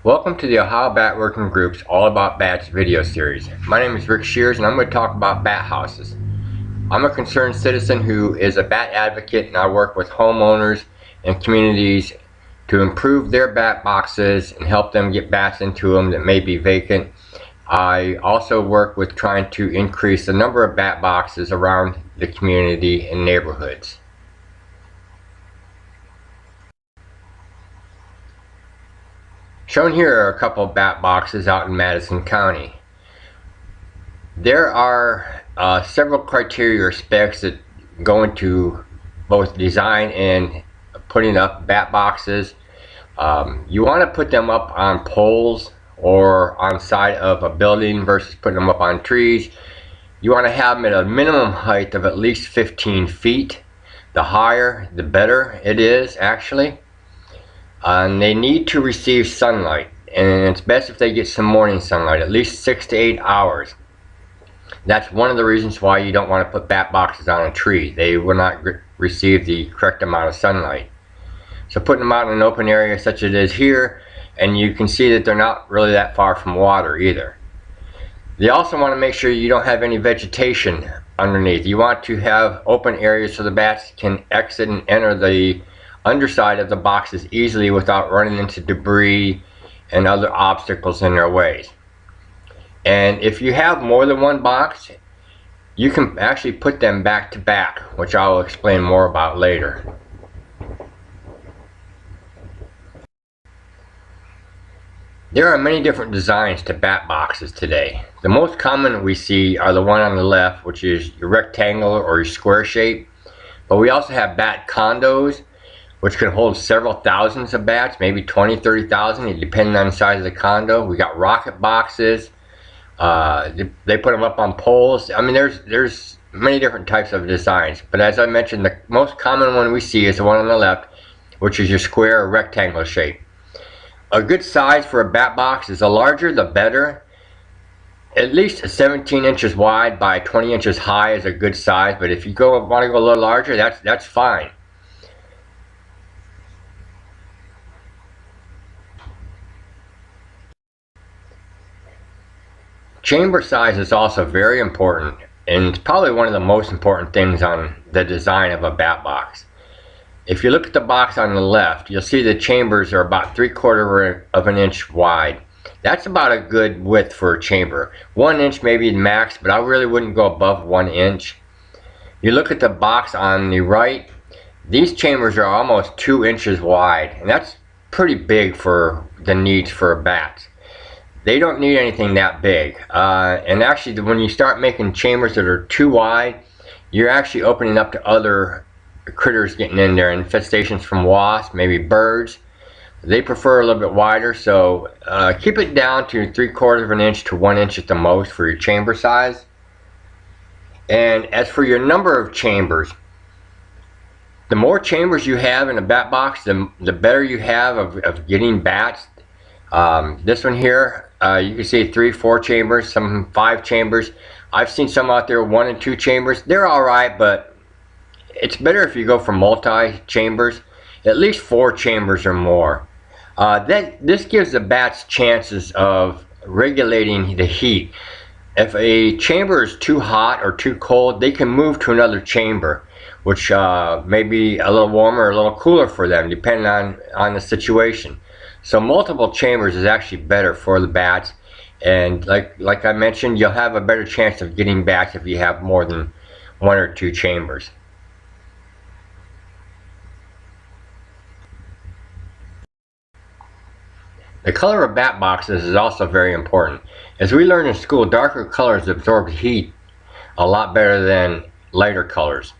Welcome to the Ohio Bat Working Group's All About Bats video series. My name is Rick Shears and I'm going to talk about bat houses. I'm a concerned citizen who is a bat advocate, and I work with homeowners and communities to improve their bat boxes and help them get bats into them that may be vacant. I also work with trying to increase the number of bat boxes around the community and neighborhoods. Shown here are a couple of bat boxes out in Madison County. There are several criteria or specs that go into both design and putting up bat boxes. You want to put them up on poles or on side of a building versus putting them up on trees. You want to have them at a minimum height of at least 15 feet. The higher, the better it is, actually. And they need to receive sunlight, and it's best if they get some morning sunlight, at least 6 to 8 hours. That's one of the reasons why you don't want to put bat boxes on a tree. They will not receive the correct amount of sunlight. So putting them out in an open area such as it is here, and you can see that they're not really that far from water either. You also want to make sure you don't have any vegetation underneath. You want to have open areas so the bats can exit and enter the underside of the boxes easily without running into debris and other obstacles in their ways. And if you have more than one box, you can actually put them back to back, which I will explain more about later. There are many different designs to bat boxes today. The most common we see are the one on the left, which is your rectangular or your square shape. But we also have bat condos, which can hold several thousands of bats, maybe 20, 30,000, depending on the size of the condo. We got rocket boxes. They put them up on poles. I mean, there's many different types of designs. But as I mentioned, the most common one we see is the one on the left, which is your square or rectangle shape. A good size for a bat box is the larger, the better. At least 17 inches wide by 20 inches high is a good size. But if you want to go a little larger, that's fine. Chamber size is also very important, and it's probably one of the most important things on the design of a bat box. If you look at the box on the left, you'll see the chambers are about 3/4 of an inch wide. That's about a good width for a chamber. 1 inch maybe the max, but I really wouldn't go above 1 inch. You look at the box on the right, these chambers are almost 2 inches wide, and that's pretty big for the needs for a bat. They don't need anything that big, and actually when you start making chambers that are too wide, you're actually opening up to other critters getting in there, infestations from wasps, maybe birds. They prefer a little bit wider, so keep it down to 3/4 of an inch to 1 inch at the most for your chamber size. And as for your number of chambers, the more chambers you have in a bat box, the better you have of getting bats. This one here, you can see 3, 4 chambers, some 5 chambers. I've seen some out there 1 and 2 chambers. They're alright, but it's better if you go for multi-chambers, at least 4 chambers or more. This gives the bats chances of regulating the heat. If a chamber is too hot or too cold, they can move to another chamber, which may be a little warmer or a little cooler for them, depending on the situation. So multiple chambers is actually better for the bats, and like I mentioned, you'll have a better chance of getting bats if you have more than 1 or 2 chambers. The color of bat boxes is also very important. As we learned in school, darker colors absorb heat a lot better than lighter colors.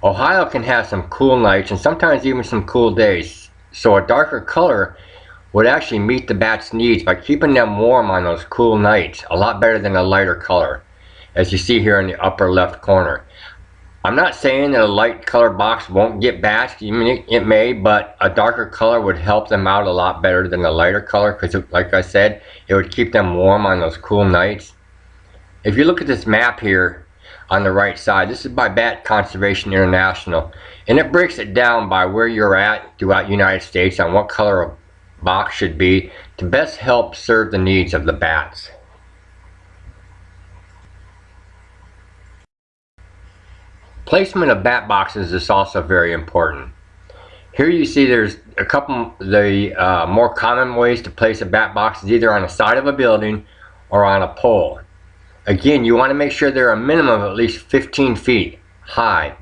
Ohio can have some cool nights and sometimes even some cool days, so a darker color would actually meet the bats' needs by keeping them warm on those cool nights a lot better than a lighter color, as you see here in the upper left corner. I'm not saying that a light color box won't get bats. It may, but a darker color would help them out a lot better than a lighter color, because like I said, it would keep them warm on those cool nights. If you look at this map here on the right side, this is by Bat Conservation International, and it breaks it down by where you're at throughout the United States on what color box should be to best help serve the needs of the bats. Placement of bat boxes is also very important. Here you see there's a couple of the more common ways to place a bat box is either on the side of a building or on a pole. Again, you want to make sure they're a minimum of at least 15 feet high.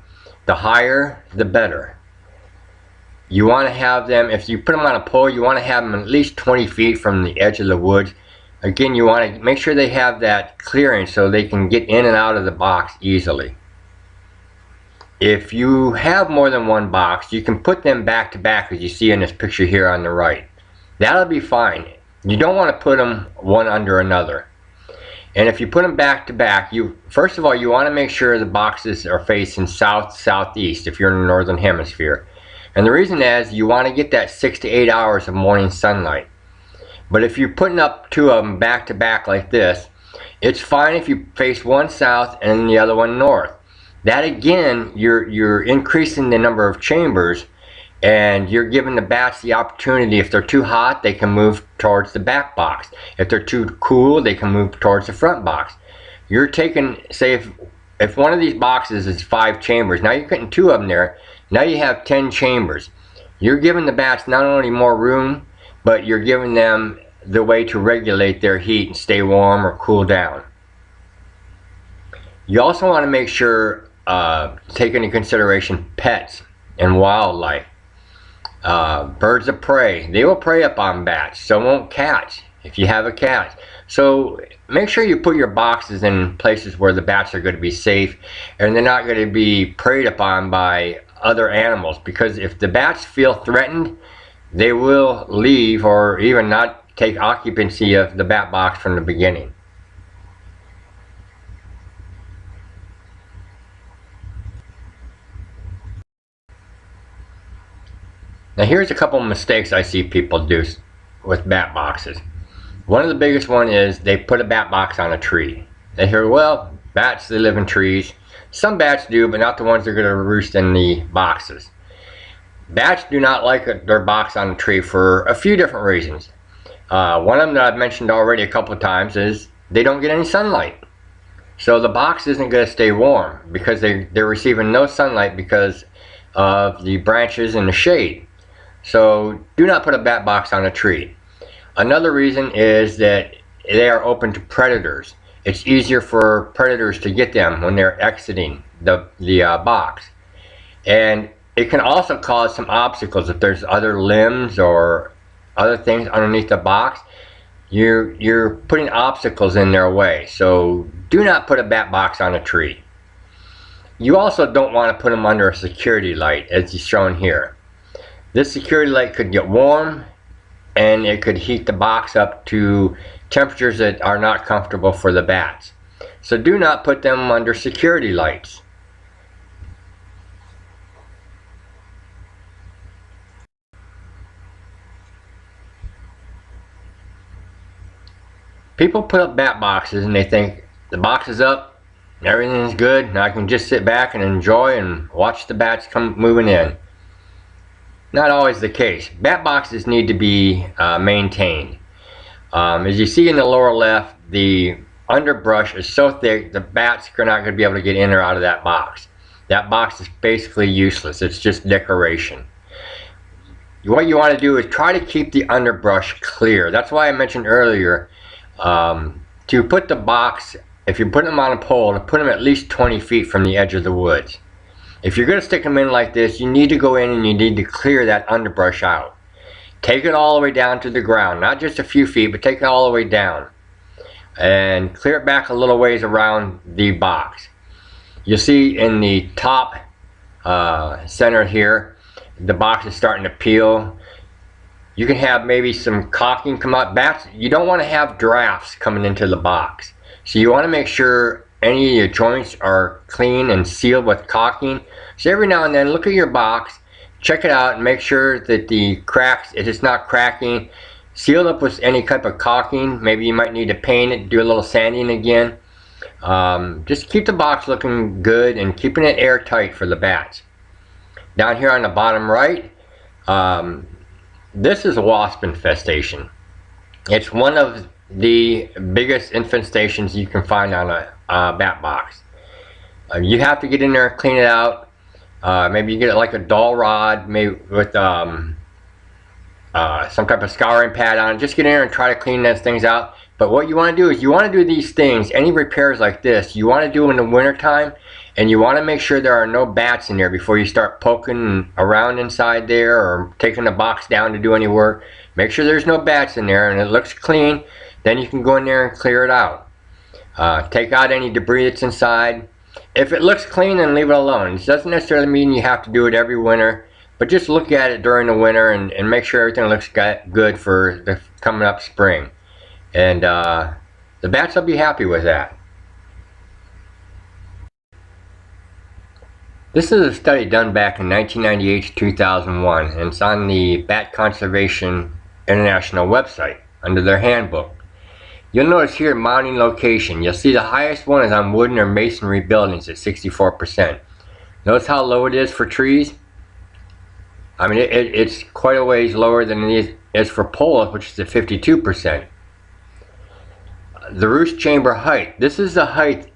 The higher, the better. You want to have them, if you put them on a pole, you want to have them at least 20 feet from the edge of the woods. Again, you want to make sure they have that clearing so they can get in and out of the box easily. If you have more than one box, you can put them back to back as you see in this picture here on the right. That'll be fine. You don't want to put them one under another. And if you put them back to back, first of all, you want to make sure the boxes are facing south-southeast if you're in the northern hemisphere. And the reason is you want to get that 6 to 8 hours of morning sunlight. But if you're putting up two of them back to back like this, it's fine if you face one south and the other one north. That again, you're increasing the number of chambers, and you're giving the bats the opportunity. If they're too hot, they can move towards the back box. If they're too cool, they can move towards the front box. You're taking, say if one of these boxes is 5 chambers, now you're putting 2 of them there. Now you have 10 chambers. You're giving the bats not only more room, but you're giving them the way to regulate their heat and stay warm or cool down. You also want to make sure take into consideration pets and wildlife. Birds of prey, they will prey upon bats. So won't cats if you have a cat. So make sure you put your boxes in places where the bats are going to be safe and they're not going to be preyed upon by other animals, because if the bats feel threatened, they will leave or even not take occupancy of the bat box from the beginning. Now here's a couple of mistakes I see people do with bat boxes. One of the biggest one is they put a bat box on a tree. They hear, well, bats, they live in trees. Some bats do, but not the ones that are going to roost in the boxes. Bats do not like their box on a tree for a few different reasons. One of them that I've mentioned already a couple of times is they don't get any sunlight. So the box isn't going to stay warm because they're receiving no sunlight because of the branches and the shade. So do not put a bat box on a tree. Another reason is that they are open to predators. It's easier for predators to get them when they're exiting the box. And it can also cause some obstacles. If there's other limbs or other things underneath the box, you're putting obstacles in their way. So do not put a bat box on a tree. You also don't want to put them under a security light, as is shown here. This security light could get warm and it could heat the box up to temperatures that are not comfortable for the bats. So do not put them under security lights. People put up bat boxes and they think the box is up, everything's good, and I can just sit back and enjoy and watch the bats come moving in. Not always the case. Bat boxes need to be maintained. As you see in the lower left, the underbrush is so thick the bats are not going to be able to get in or out of that box. That box is basically useless. It's just decoration. What you want to do is try to keep the underbrush clear. That's why I mentioned earlier to put the box, if you're putting them on a pole, to put them at least 20 feet from the edge of the woods. If you're going to stick them in like this, you need to go in and you need to clear that underbrush out. Take it all the way down to the ground, not just a few feet, but take it all the way down. And clear it back a little ways around the box. You'll see in the top center here, the box is starting to peel. You can have maybe some caulking come out. Bats, you don't want to have drafts coming into the box. So you want to make sure any of your joints are clean and sealed with caulking. So every now and then look at your box, check it out, and make sure that the cracks, if it's not cracking, seal up with any type of caulking. Maybe you might need to paint it, do a little sanding again. Just keep the box looking good and keeping it airtight for the bats. Down here on the bottom right, This is a wasp infestation. It's one of the biggest infestations you can find on a bat box. You have to get in there and clean it out. Maybe you get like a dull rod, maybe with some type of scouring pad on. Just get in there and try to clean those things out. But what you want to do is you want to do these things, any repairs like this, you want to do in the winter time, and you want to make sure there are no bats in there before you start poking around inside there or taking the box down to do any work. Make sure there's no bats in there and it looks clean. Then you can go in there and clear it out. Take out any debris that's inside. If it looks clean, then leave it alone. It doesn't necessarily mean you have to do it every winter, but just look at it during the winter and make sure everything looks good for the coming up spring. And the bats will be happy with that. This is a study done back in 1998 to 2001, and it's on the Bat Conservation International website under their handbook. You'll notice here mounting location. You'll see the highest one is on wooden or masonry buildings at 64%. Notice how low it is for trees? I mean, it's quite a ways lower than it is for poles, which is at 52%. The roost chamber height. This is the height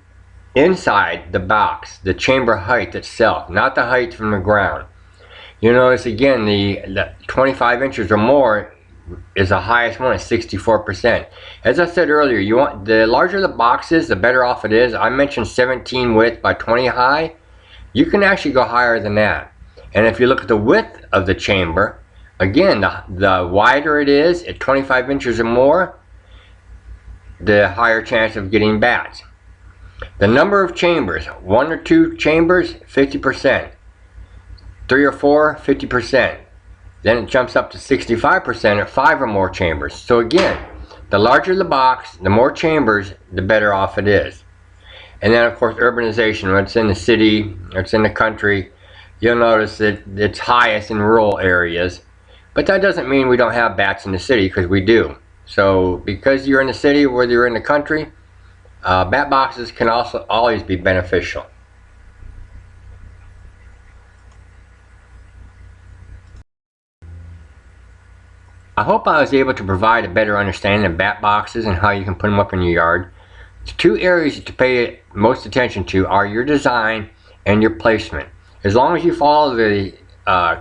inside the box, the chamber height itself, not the height from the ground. You notice again the 25 inches or more is the highest one at 64%. As I said earlier, you want the larger the box is, the better off it is. I mentioned 17 width by 20 high. You can actually go higher than that. And if you look at the width of the chamber, again, the wider it is at 25 inches or more, the higher chance of getting bats. The number of chambers, 1 or 2 chambers, 50%. 3 or 4, 50%. Then it jumps up to 65% at 5 or more chambers. So again, the larger the box, the more chambers, the better off it is. And then of course urbanization, when it's in the city or it's in the country, you'll notice that it's highest in rural areas. But that doesn't mean we don't have bats in the city, because we do. So because you're in the city, whether you're in the country, bat boxes can also always be beneficial. I hope I was able to provide a better understanding of bat boxes and how you can put them up in your yard. The 2 areas to pay most attention to are your design and your placement. As long as you follow the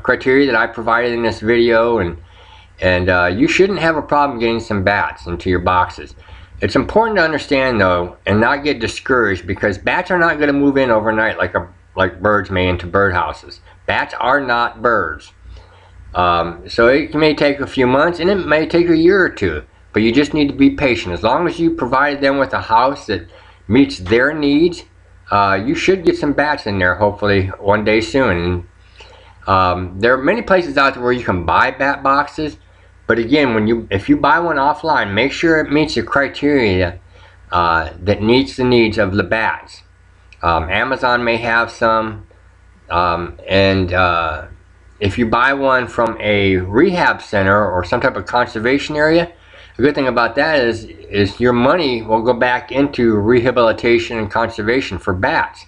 criteria that I provided in this video, and you shouldn't have a problem getting some bats into your boxes. It's important to understand though, and not get discouraged, because bats are not going to move in overnight like birds may into birdhouses. Bats are not birds. So it may take a few months, and it may take a year or 2, but you just need to be patient. As long as you provided them with a house that meets their needs, you should get some bats in there hopefully one day soon. There are many places out there where you can buy bat boxes, but again, if you buy one offline, make sure it meets the criteria that meets the needs of the bats. Amazon may have some, if you buy one from a rehab center or some type of conservation area, the good thing about that is your money will go back into rehabilitation and conservation for bats.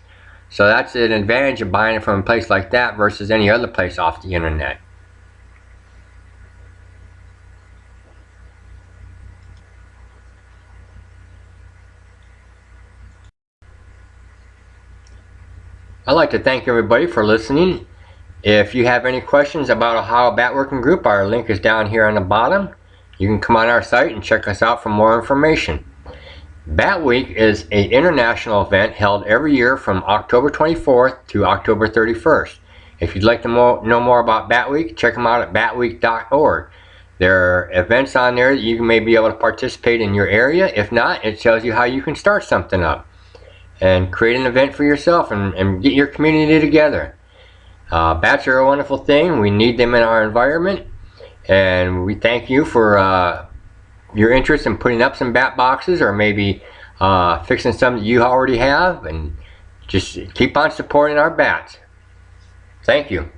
So that's an advantage of buying it from a place like that versus any other place off the internet. I'd like to thank everybody for listening. If you have any questions about how a bat working group, our link is down here on the bottom. You can come on our site and check us out for more information. Bat Week is an international event held every year from October 24th to October 31st. If you'd like to know more about Bat Week, check them out at batweek.org. There are events on there that you may be able to participate in your area. If not, it tells you how you can start something up and create an event for yourself and get your community together. Bats are a wonderful thing. We need them in our environment, and we thank you for your interest in putting up some bat boxes, or maybe fixing some that you already have, and just keep on supporting our bats. Thank you.